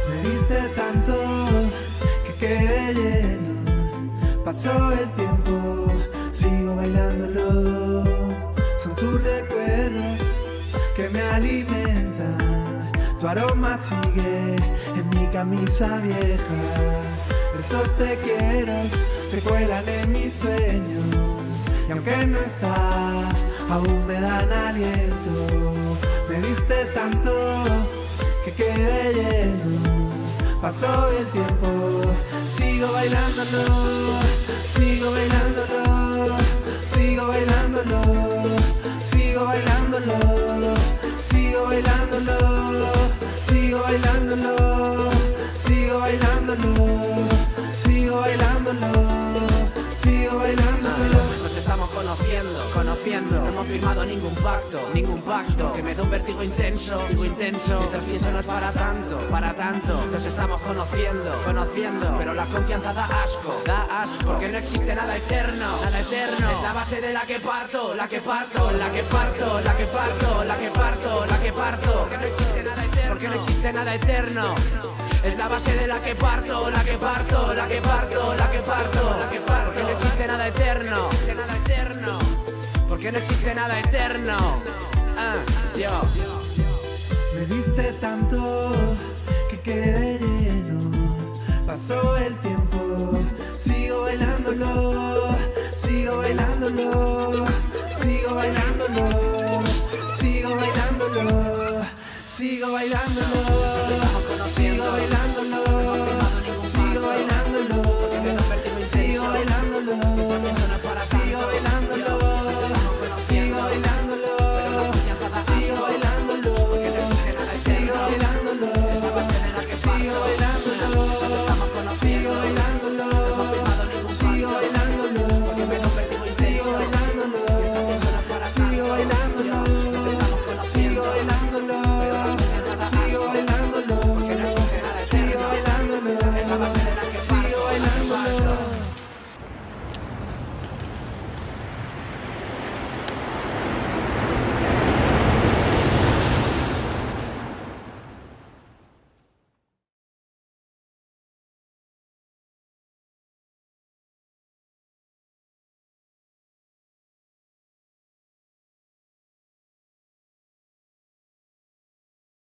Me diste tanto que quedé lleno. Pasó el tiempo, sigo bailándolo. Son tus recuerdos que me alimentan. Tu aroma sigue en mi camisa vieja. Esos te quiero se cuelan en mis sueños. Y aunque no estás, aún me dan aliento. Me diste tanto que quedé lleno. Pasó el tiempo, sigo bailándolo. Sigo bailándolo. Sigo bailándolo. Sigo bailándolo. Sigo bailándolo. Sigo bailándolo. Sigo bailándolo. Sigo bailándolo. Sigo bailándolo. Nos estamos conociendo, no hemos firmado ningún pacto, que me da un vértigo intenso, mientras pienso no es para tanto, nos estamos conociendo, pero la confianza da asco, porque no existe nada eterno, es la base de la que parto, porque no existe nada eterno. Es la base de la que parto, porque no existe nada eterno, porque no existe nada eterno. Yo. Me diste tanto que quedé lleno. Pasó el tiempo, sigo bailándolo. Sigo bailándolo. Sigo bailándolo. Sigo bailándolo. Sigo bailándolo. Nos estamos conociendo.